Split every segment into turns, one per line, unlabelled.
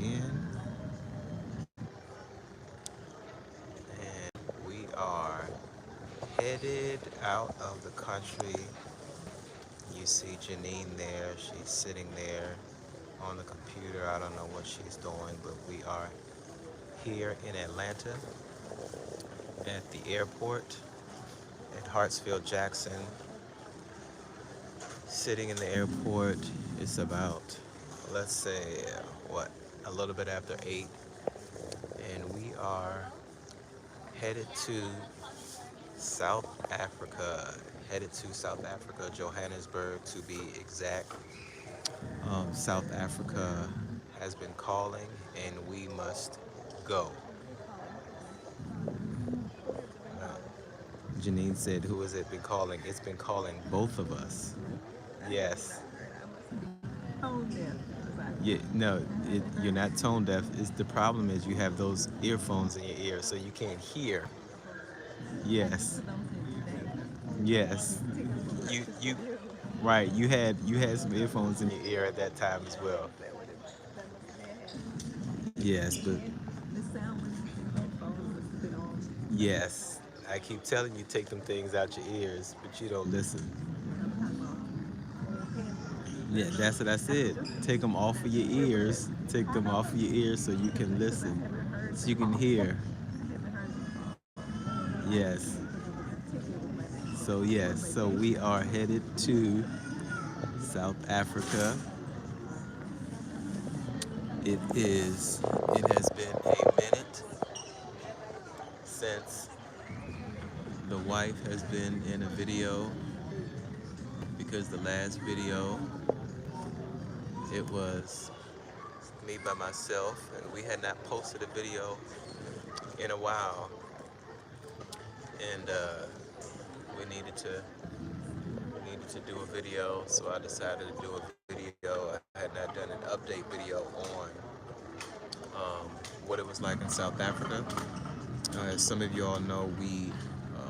in. And we are headed out of the country. You see Janine there. She's sitting there on the computer. I don't know what she's doing, but we are here in Atlanta at the airport at Hartsfield Jackson. Sitting in the airport. It's about, let's say, what, a little bit after 8. And we are headed to South Africa. Headed to South Africa, Johannesburg to be exact. South Africa has been calling and we must go. Uh, Janine said, who has it been calling? It's been calling both of us. Yes. Yeah, no, you're not tone deaf. It's the problem is you have those earphones in your ear, so you can't hear. Yes, yes. You, right. You had some earphones in your ear at that time as well. Yes, but yes, I keep telling you take them things out your ears, but you don't listen. Yeah, that's what I said. Take them off of your ears. Take them off of your ears so you can listen, so you can hear. Yes. So we are headed to South Africa. It is. It has been a minute since the wife has been in a video because the last video it was me by myself and we had not posted a video in a while and we needed to do a video, so I decided to do a video. I had not done an update video on um, what it was like in South Africa. As some of you all know,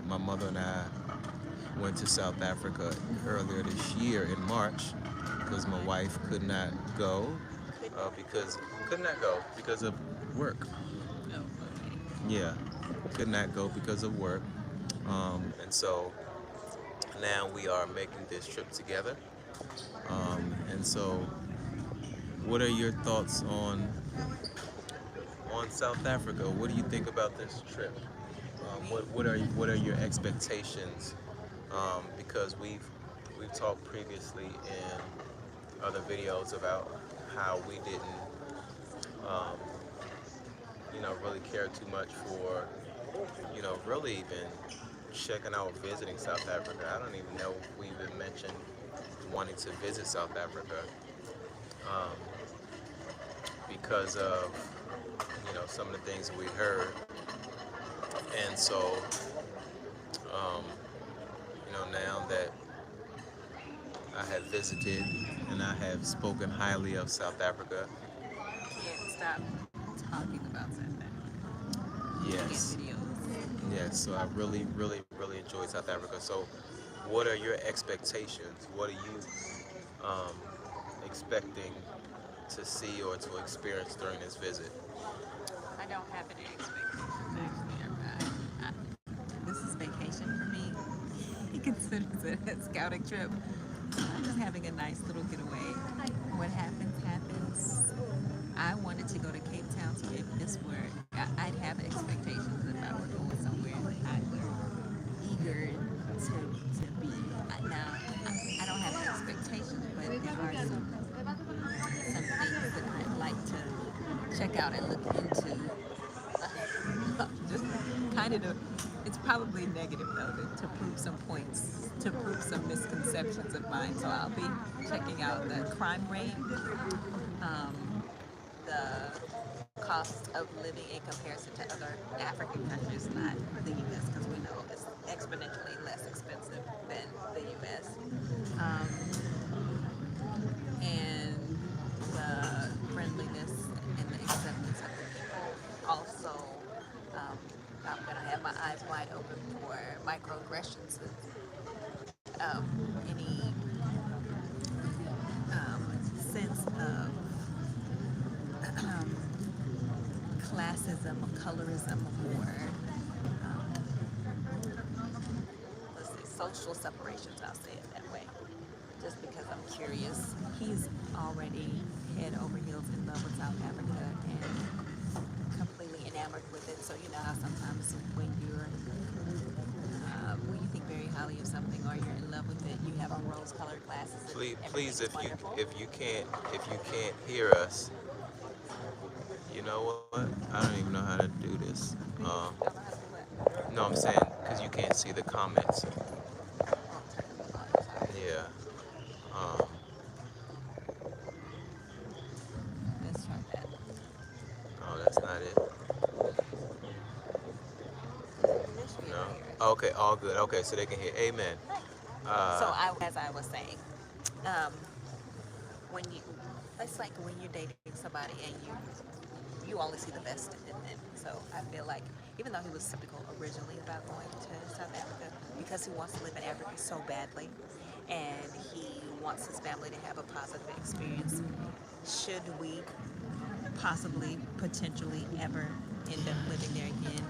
my mother and I went to South Africa earlier this year in March because my wife could not go because of work. Yeah, could not go because of work. And so now we are making this trip together. And so, what are your thoughts on South Africa? What do you think about this trip? What are your expectations? Because we've talked previously in other videos about how we didn't um, really care too much for really even checking out visiting South Africa. I don't even know if we even mentioned wanting to visit South Africa um, because of some of the things that we heard. And so um, now that I have visited and I have spoken highly of South Africa.
Can't stop talking about South
Yes,
Africa. Videos.
yes. So I really, really, really enjoyed South Africa. So, what are your expectations? What are you um, expecting to see or to experience during this visit?
I don't have any expectations actually. This is vacation for me. He considers it a scouting trip. I'm just having a nice little getaway. What happens, happens. I wanted to go to Cape Town, so if this were, I'd have expectations if I were going somewhere. I were eager to be. Now, I don't have any expectations, but there are some things that I'd like to check out and look into. Just kind of, it's probably negative though, to prove some points, to prove some misconceptions of mine. So I'll be checking out the crime rate, the cost of living in comparison to other African countries, not the U.S., because we know it's exponentially less expensive than the U.S. And the friendliness and the acceptance of the people. Also, um, I'm going to have my eyes wide open for microaggressions any sense of colorism or um, let's say social separations. I'll say it that way. Just because I'm curious, he's already head over heels in love with South Africa and completely enamored with it. So you know how sometimes when you think very highly of something or you're in love with it, you have on rose-colored glasses and
Please,
everything's wonderful.
if you can't hear us, you know what? I don't even know how to do this.
I don't know how to do what.
No, I'm saying because you can't see the comments.
Oh, turn the volume. Sorry.
Yeah. Um,
Let's try that.
oh, that's not it.
They should be able to
No.
hear us.
Okay, all good. Okay, so they can hear. Amen.
So
Uh,
as I was saying, um, when you, it's like when you're dating somebody and you only see the best in them. So I feel like even though he was skeptical originally about going to South Africa because he wants to live in Africa so badly, and he wants his family to have a positive experience, should we possibly, potentially ever end up living there again,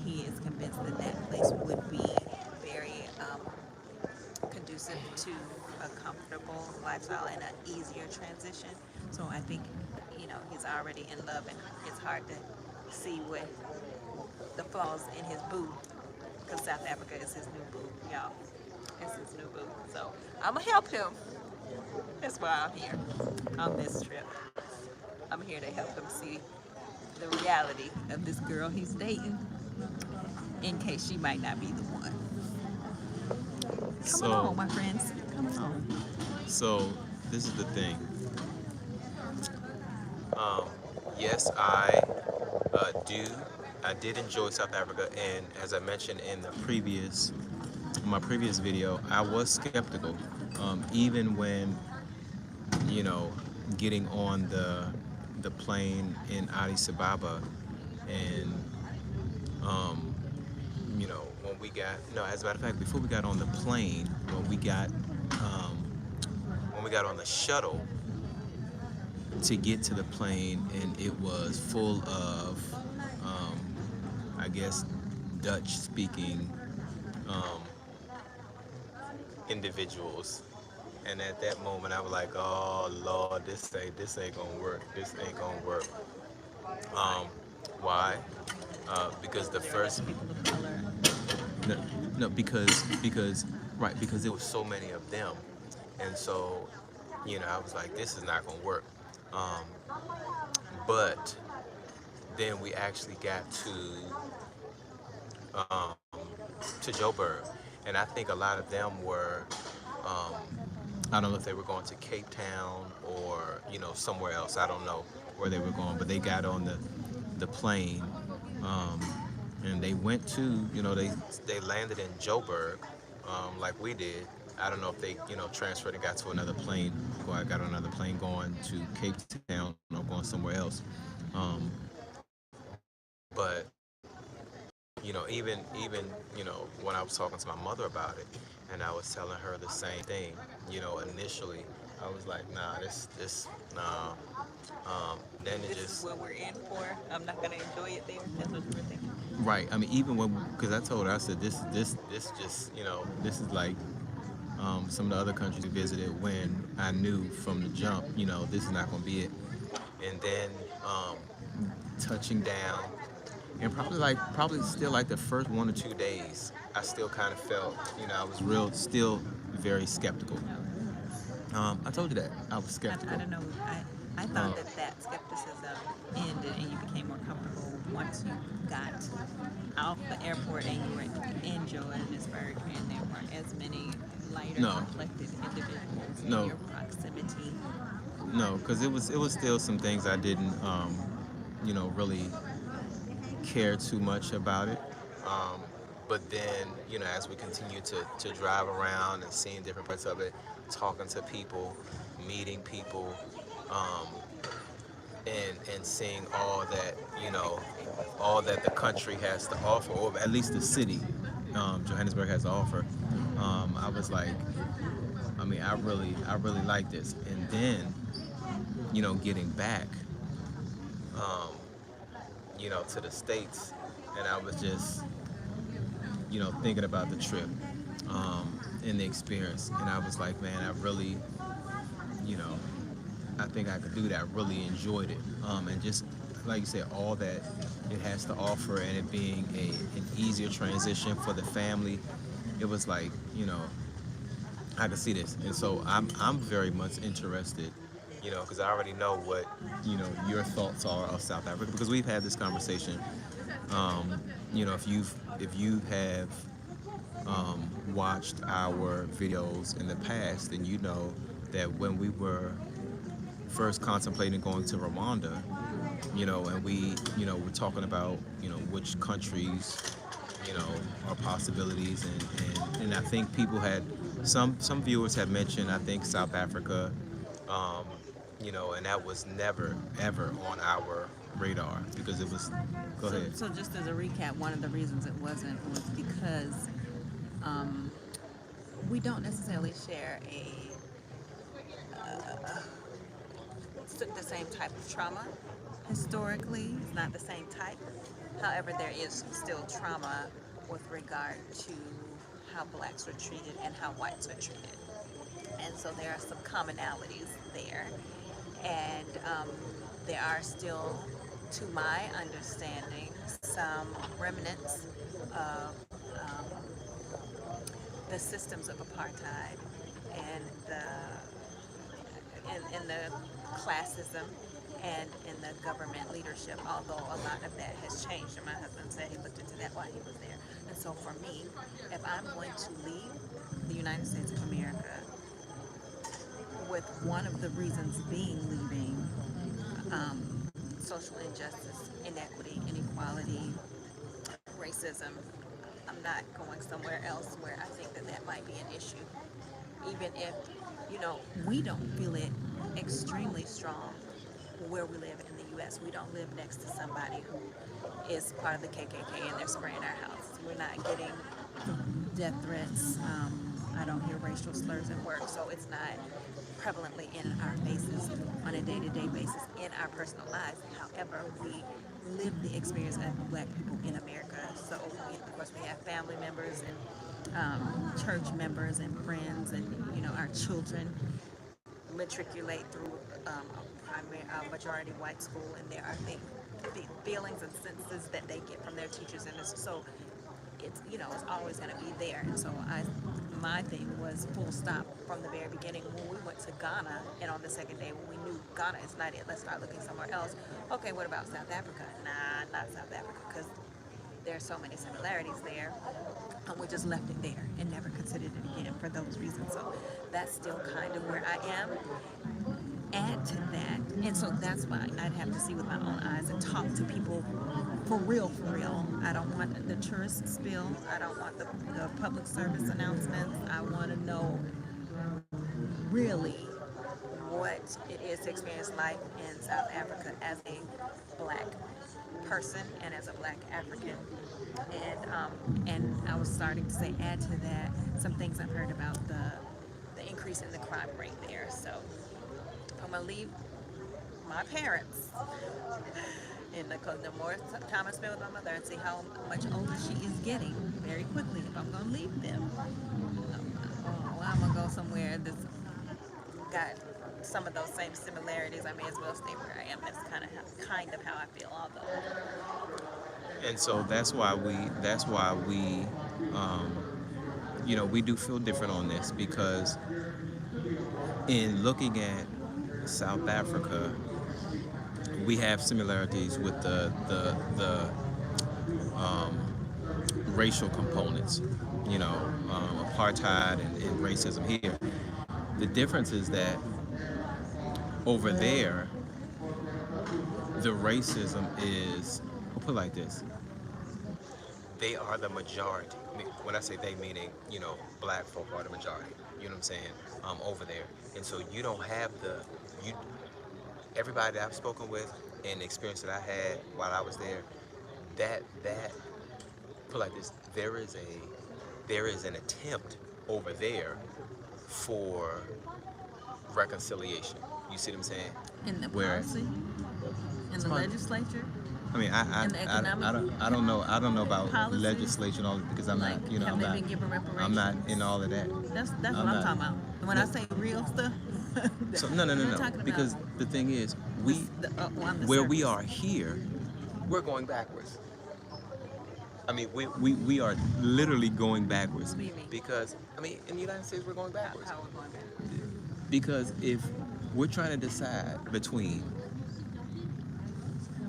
he is convinced that that place would be very conducive to a comfortable lifestyle and an easier transition. So I think, he's already in love, and it's hard to see what the flaws in his boo, because South Africa is his new boo, y'all. It's his new boo. So I'm gonna help him. That's why I'm here on this trip. I'm here to help him see the reality of this girl he's dating, in case she might not be the one. Come
so
along, my friends. Come along.
so this is the thing. Um, yes, I do. I did enjoy South Africa, and as I mentioned in my previous video, I was skeptical. Even when getting on the plane in Addis Ababa, and um, when we got no, as a matter of fact, before we got on the plane, um, when we got on the shuttle to get to the plane, and it was full of, um, I guess, Dutch speaking um, individuals. And at that moment, I was like, "Oh Lord, this ain't gonna work. This ain't gonna work." Um, why? Because the
There are less
first
people of color.
no, no, because right, because there was so many of them, and so I was like, "This is not gonna work." Um, but then we actually got um, to Joburg, and I think a lot of them were. Um, I don't know if they were going to Cape Town or somewhere else. I don't know where they were going, but they got on the plane, um, and they went to they landed in Joburg, like we did. I don't know if they transferred and got to another plane, or I got on another plane going to Cape Town or going somewhere else. Um, but even when I was talking to my mother about it, and I was telling her the same thing. Initially I was like, nah, this nah. Then it
This is
just
what we're in for. I'm not gonna enjoy it there. That's what you were thinking.
right. I mean, even when because I told her, I said this just this is like some of the other countries we visited when I knew from the jump, this is not going to be it. And then um, touching down, and probably still like the first 1 or 2 days, I still kind of felt, I was still very skeptical.
No,
I told you that I was
I
skeptical.
don't know. I thought
Um,
that skepticism ended and you became more comfortable once you got off the airport and you were in Johannesburg, and there weren't as many lighter
no,
complected individuals in
no,
your proximity.
no, because it was still some things I didn't, really care too much about it. Um, but then, as we continue to drive around and seeing different parts of it, talking to people, meeting people, um, and seeing all that the country has to offer, or at least the city, Johannesburg has to offer. I was like, I mean, I really like this. And then, getting back, um, to the States, and I was just, thinking about the trip, and the experience, and I was like, man, I really, you know, I think I could do that. I really enjoyed it, and just like you said, all that it has to offer, and it being an easier transition for the family. It was like, I can see this, and so I'm very much interested, because I already know what your thoughts are of South Africa, because we've had this conversation. If you have watched our videos in the past, then you know that when we were first contemplating going to Rwanda, and we, we're talking about, which countries, are possibilities, and I think people had some viewers had mentioned, I think, South Africa, um, and that was never ever on our radar because it was. Go
So,
ahead.
so just as a recap, one of the reasons it wasn't was because um, we don't necessarily share the same type of trauma. Historically, it's not the same type. However, there is still trauma with regard to how blacks were treated and how whites are treated. And so there are some commonalities there. And there are still, to my understanding, some remnants of the systems of apartheid and the classism and in the government leadership, although a lot of that has changed. And my husband said he looked into that while he was there. And so for me, if I'm going to leave the United States of America, with one of the reasons being leaving social injustice, inequity, inequality, racism, I'm not going somewhere else where I think that might be an issue. Even if, we don't feel it extremely strong where we live in the U.S. We don't live next to somebody who is part of the KKK and they're spraying our houses. We're not getting death threats. I don't hear racial slurs at work, so it's not prevalently in our faces on a day-to-day basis in our personal lives. However, we live the experience of black people in America. So, of course, we have family members and church members and friends, and our children matriculate through a majority white school, and there are feelings and senses that they get from their teachers, and so it's always going to be there. And so my thing was full stop from the very beginning. When we went to Ghana, and on the second day when we knew Ghana is not it, let's start looking somewhere else. Okay, what about South Africa? Nah, not South Africa, because there are so many similarities there. And we just left it there and never considered it again for those reasons. So that's still kind of where I am. Add to that, and so that's why I'd have to see with my own eyes and talk to people for real, for real. I don't want the tourist spill. I don't want the public service announcements. I want to know really what it is to experience life in South Africa as a black person and as a black African. And I was starting to say, add to that some things I've heard about the increase in the crime rate there. So I'm gonna leave my parents in the more time I spend with my mother and see how much older she is getting very quickly. If I'm gonna leave them, I'm gonna go somewhere that's got some of those same similarities. I may as well stay where I am. That's kind of how I feel. Although,
And so that's why we we do feel different on this, because in looking at South Africa, we have similarities with the racial components, apartheid and racism here. The difference is that over there, the racism is, we'll put it like this, they are the majority. When I say they, meaning, black folk are the majority. You know what I'm saying? Over there. And so you don't have you, everybody that I've spoken with and the experience that I had while I was there, that put like this, there is an attempt over there for reconciliation. You see what I'm saying?
in the
Where
policy, in
it's
the
fun.
legislature.
I mean,
And the economic
I don't know about
policies,
legislation all because I'm
like,
not, you know,
have they been given
I'm not in
reparations?
all of that.
That's
I'm
what I'm
not.
talking about. And when I
No,
say real stuff,
so no, no,
I'm
no,
not
no.
talking about
Because the thing is,
this, on the
where we
surface.
are here, we're going backwards. I mean, we are literally going backwards
What do you mean?
because I mean, in the United States, we're going backwards
How are we going back?
because if we're trying to decide between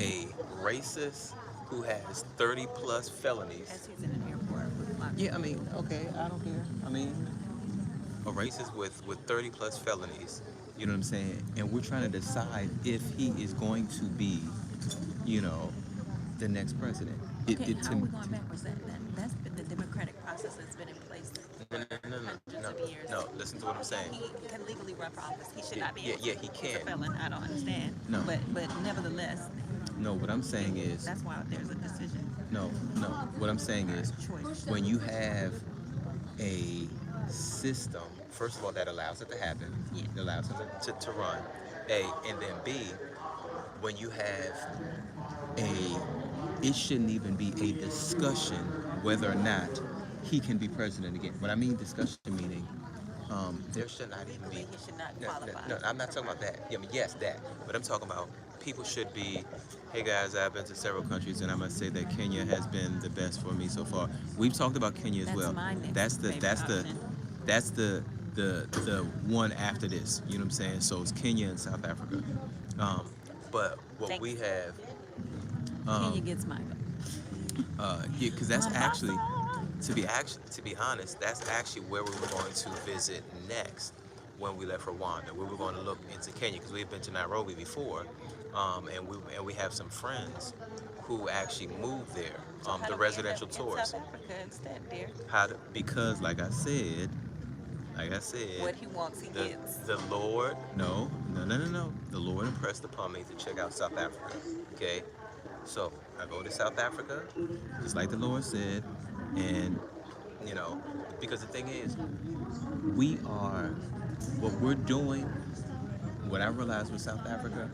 a racist who has 30 plus felonies.
As he's in an airport with my
Yeah, I mean, okay, I don't care. I mean, a racist with 30 plus felonies, you know what I'm saying? And we're trying to decide if he is going to be, you know, the next president.
Okay,
It
how are we going backwards? That's been the democratic process that's been in place
no,
for
no, no, no,
hundreds
no,
of years.
no. Listen to what I'm saying.
He can legally run for office. He should
Yeah,
not be
yeah,
able to.
yeah, he
He's a
can.
felon. I don't understand.
No,
But nevertheless,
no. What I'm saying is,
that's why there's a decision
no, no. What I'm saying
or
is,
a choice.
when you have a system, first of all, that allows it to happen,
Yeah.
it allows him to run, A, and then B, when you have a, it shouldn't even be a discussion whether or not he can be president again. When I mean discussion, meaning there should not even be.
Legally, he should not
No, no,
qualify
no, I'm not
for
talking about
president.
that. Yeah, I mean, yes, that. But I'm talking about people should be. Hey guys, I've been to several countries, and I must say that Kenya has been the best for me so far. We've talked about Kenya as
That's
well.
my next
That's the
favorite
that's the
option.
that's the one after this. You know what I'm saying? So it's Kenya and South Africa. Um, but what we
Thanks.
have,
Kenya
um,
gets my vote.
yeah, because that's actually,
Mombasa.
to be honest, that's actually where we were going to visit next when we left Rwanda. We were going to look into Kenya because we had been to Nairobi before, and we have some friends who actually moved there.
So how
The
do we end up
residential
in South
tours.
Africa instead, dear?
Because like I said,
What he wants, he
the
gets.
the Lord, no, no, no, no, no. The Lord impressed upon me to check out South Africa. Okay, so I go to South Africa, just like the Lord said, and you know, because the thing is, we are what we're doing. What I realized with South Africa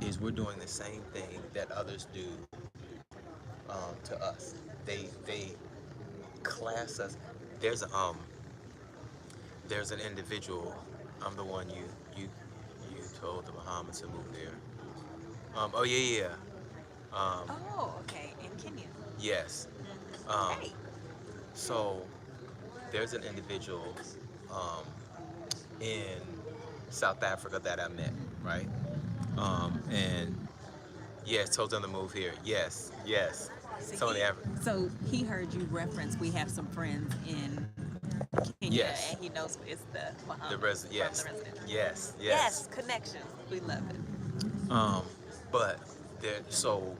is we're doing the same thing that others do to us. They class us. There's a there's an individual. I'm the one you told the Muhammad to move there. Oh yeah, yeah, yeah.
Oh, okay, in Kenya.
Yes. Um,
Okay.
so there's an individual um, in South Africa that I met, right? And yes, told them to move here. Yes, yes.
So
Tony Africa.
he heard you reference we have some friends in Kenya, and
Yes.
he knows it's the Muhammad from the
Yes,
resident.
yes,
Yes,
yes.
connections. We love it.
Um, but there, so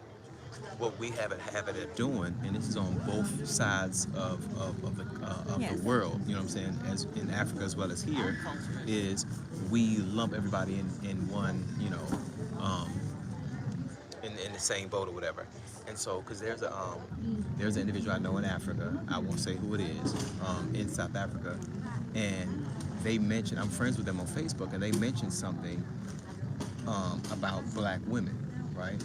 what we have a habit of doing, and this is on both sides of
Yes.
the world, you know what I'm saying, as in Africa as well as
All
here,
cultures.
is we lump everybody in one, you know, um, in the same boat or whatever. And so, because there's an individual I know in Africa, I won't say who it is, in South Africa, and they mentioned, I'm friends with them on Facebook, and they mentioned something about black women, right?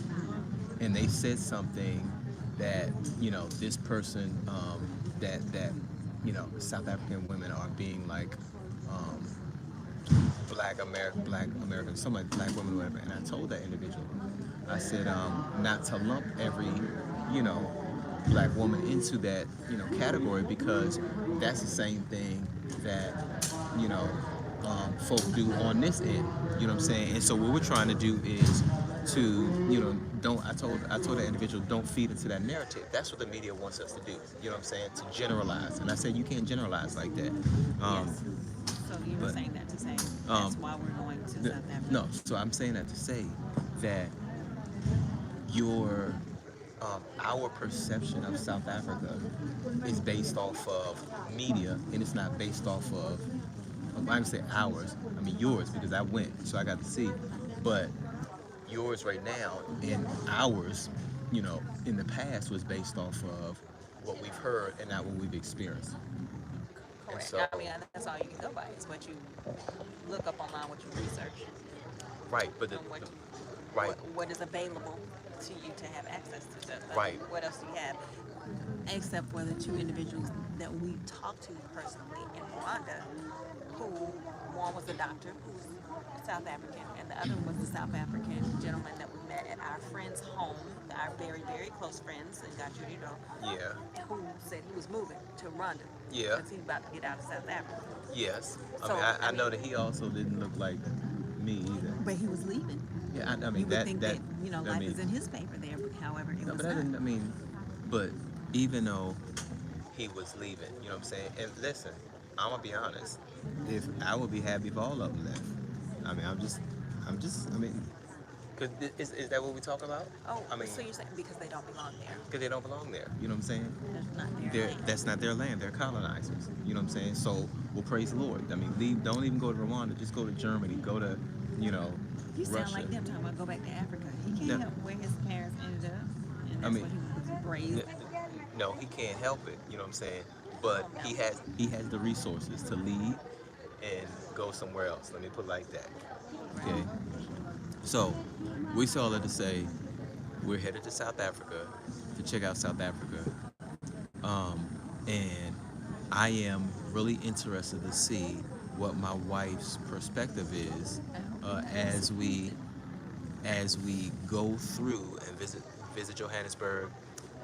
And they said something that, you know, this person, that you know, South African women are being like um, black American, something like black women, or whatever. And I told that individual, I said, not to lump every, you know, black woman into that, you know, category because that's the same thing that, you know, folk do on this end. You know what I'm saying? And so what we're trying to do is to, you know, don't. I told that individual, don't feed into that narrative. That's what the media wants us to do. You know what I'm saying? To generalize. And I said you can't generalize like that.
Yes. So you were
But
saying that to say
um,
that's why we're going to
the,
South Africa.
no. So I'm saying that to say that your our perception of South Africa is based off of media, and it's not based off of I'm gonna say ours. I mean yours because I went, so I got to see. But yours right now and ours, you know, in the past was based off of what we've heard and not what we've experienced. And
Correct.
so,
I mean, that's all you can go by is what you look up online, what you research,
right, but
and
right,
what is available to you to have access to stuff. Like,
Right.
what else do you have? Except for the two individuals that we talked to personally in Rwanda, who one was a doctor who's South African, and the other was the South African gentleman that we met at our friend's home, our very, very close friends in Gachuriro,
Yeah.
who said he was moving to Rwanda
Yeah.
because he's about to get out of South Africa.
Yes. I
So,
mean, I know that he also didn't look like me either.
but he was leaving.
Yeah, I
You
mean
would think that,
I
life
mean,
is in his favor there, but however, it
no,
was
but I
not.
didn't. I mean, but even though he was leaving, you know what I'm saying? And listen, I'm gonna be honest. If I would be happy if all of them left. I mean, I mean, cause is that what we talk about?
Oh,
I mean,
so you're saying because they don't belong there?
cause they don't belong there. You know what I'm saying?
That's not their land.
That's not their land. They're colonizers. You know what I'm saying? So, well, praise the Lord. I mean, leave. Don't even go to Rwanda. Just go to Germany. Go to, you know,
You sound
Russia.
like them talking about go back to Africa. He can't
No.
help where his parents ended up, and
I
that's
mean,
what he was raised.
no, he can't help it. You know what I'm saying? But he has the resources to leave and go somewhere else. Let me put it like that. Okay. So we saw that to say we're headed to South Africa to check out South Africa, and I am really interested to see what my wife's perspective is as we go through and visit Johannesburg,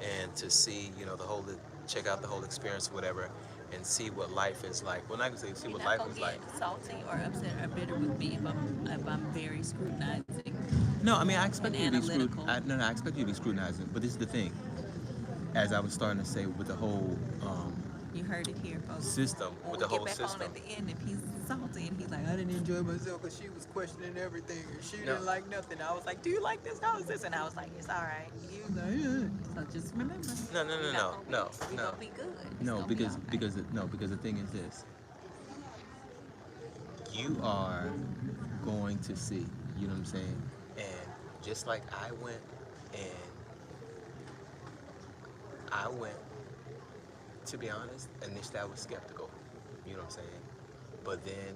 and to see, the whole, check out the whole experience or whatever, and see what life is like. Well, not gonna say see
You're
what
not
life
gonna
is
get
like.
salty or upset or bitter with me if I'm very scrutinizing
No, I mean I expect
and
you to be
analytical.
No, I expect you to be scrutinizing. But this is the thing. As I was starting to say with the whole
You heard it here, folks.
system,
When
with
we
the
get
whole
back on
system.
at the end, if he's salty and he's like, I didn't enjoy myself because she was questioning everything and she
No.
didn't like nothing. I was like, do you like this? How is this? And I was like, it's all right. You like, so just remember.
No, no,
We're
no,
not
no,
gonna be,
no,
we're
no,
gonna be good. It's
no,
gonna be
because
all right.
the thing is this: you are going to see. You know what I'm saying? And just like and I went. To be honest, initially I was skeptical. You know what I'm saying? But then,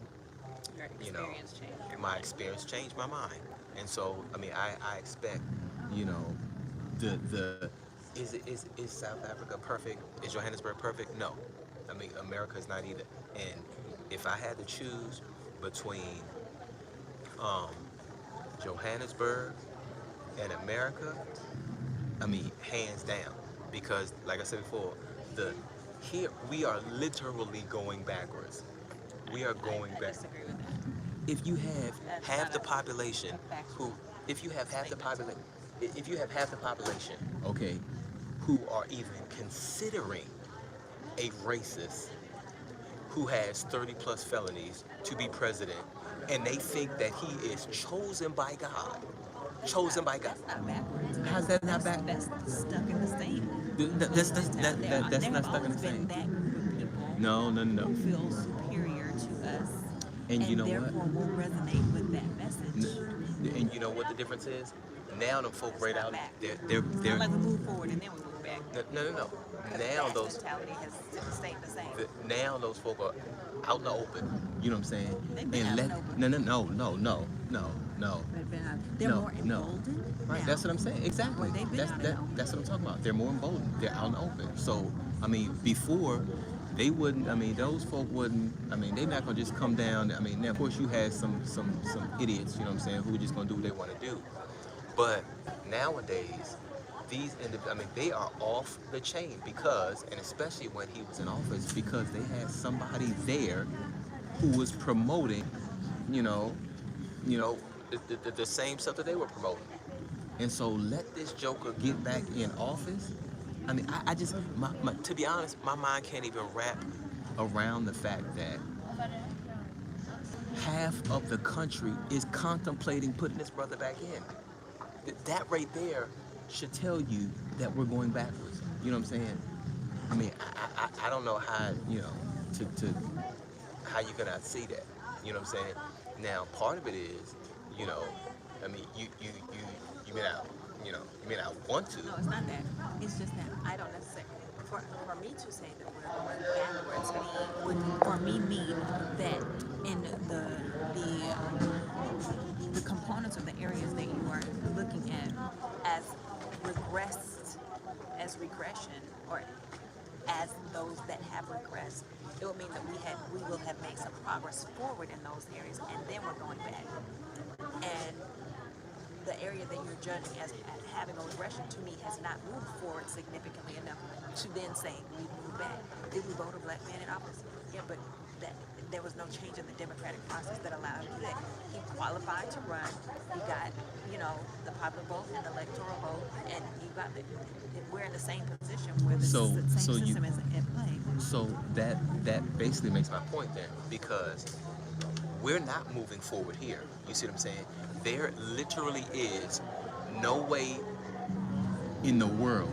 Your
you know,
experience changed your
my
mind.
experience changed my mind. And so, I mean, I expect, you know, the is South Africa perfect? Is Johannesburg perfect? No. I mean, America is not either. And if I had to choose between um, Johannesburg and America, I mean, hands down, because like I said before, the here we are literally going backwards. We are going
I
back.
disagree with that.
If you have
That's
half
not
the
a
population
factual
who, if you have half the
statement.
population, if you have half the population, okay, who are even considering a racist who has 30 plus felonies to be president, and they think that he is chosen by God, chosen by God.
That's not backwards.
How's that not back?
That's stuck in the same.
That's
There
not
have
stuck in
always
the
been
same.
that group of people
No, no, no,
who
no.
feel superior to us,
And you
and
know what?
therefore will resonate with that message.
And you know what the difference is? Now them folk
That's
right
not
out.
backwards.
They're
Not like we move forward and then we move back.
no, no, no.
Because
Now
that
those
mentality has stayed the same.
now those folk are out in the open. You know what I'm saying?
They've been
And
out in
let
the open.
no, no, no, no, no, no, no.
They're
No,
more
no.
emboldened
Right,
now.
that's what I'm saying. Exactly.
Well, they've been out in the open.
That's what I'm talking about. They're more emboldened. They're out in the open. So I mean, before they wouldn't. I mean, those folk wouldn't. I mean, they're not gonna just come down. I mean, now of course you had some idiots. You know what I'm saying? Who are just gonna do what they want to do. But nowadays, I mean, they are off the chain because, and especially when he was in office, because they had somebody there who was promoting, you know, you know, the same stuff that they were promoting. And so let this joker get back in office. I mean, I just, to be honest, my mind can't even wrap around the fact that half of the country is contemplating putting this brother back in. That right there should tell you that we're going backwards. You know what I'm saying? I mean, I don't know how, to how you cannot see that. You know what I'm saying? Now, part of it is, you know, I mean, you may not, you may not want to.
No, it's not that. It's just that I don't necessarily. For me to say that we're going backwards would for me mean that in the components of the areas that you are looking at as regression, or as those that have regressed, it will mean that we will have made some progress forward in those areas, and then we're going back. And the area that you're judging as having a regression, to me, has not moved forward significantly enough to then say we've moved back. Did we vote a black man in office? Yeah, but that there was no change in the democratic process that allowed him to do that. He qualified to run. He got, the popular vote and the electoral vote, and he got it. We're in the same position where the
So
same
so you
system is at play.
so that basically makes my point then, because we're not moving forward here. You see what I'm saying? There literally is no way in the world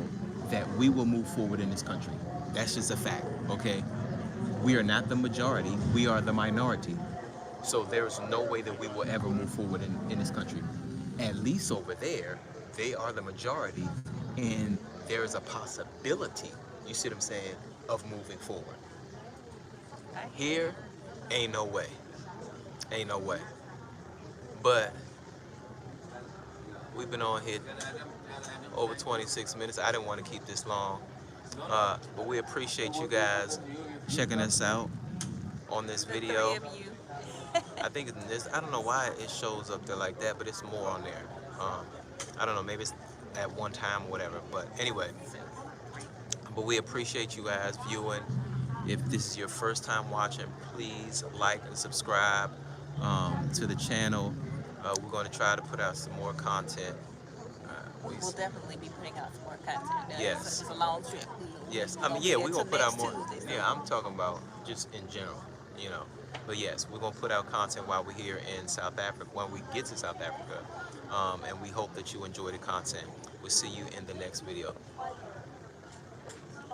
that we will move forward in this country. That's just a fact, okay? We are not the majority, we are the minority. So there's no way that we will ever move forward in this country. At least over there, they are the majority, and there is a possibility, you see what I'm saying, of moving forward. Here, ain't no way. Ain't no way. But we've been on here over 26 minutes. I didn't want to keep this long. But we appreciate you guys checking us out on this
The
video.
three of you.
I think I don't know why it shows up there like that, but it's more on there. I don't know, maybe it's at one time or whatever. But anyway, but we appreciate you guys viewing. If this is your first time watching, please like and subscribe to the channel. We're going to try to put out some more content.
We'll definitely be putting out some more content.
Yes.
It's a long trip.
Yes,
We
I mean,
won't
yeah,
be
we're
until
gonna put out
next
more.
Tuesday, so-
Yeah, I'm talking about just in general. But yes, we're gonna put out content while we're here in South Africa, when we get to South Africa, and we hope that you enjoy the content. We'll see you in the next video.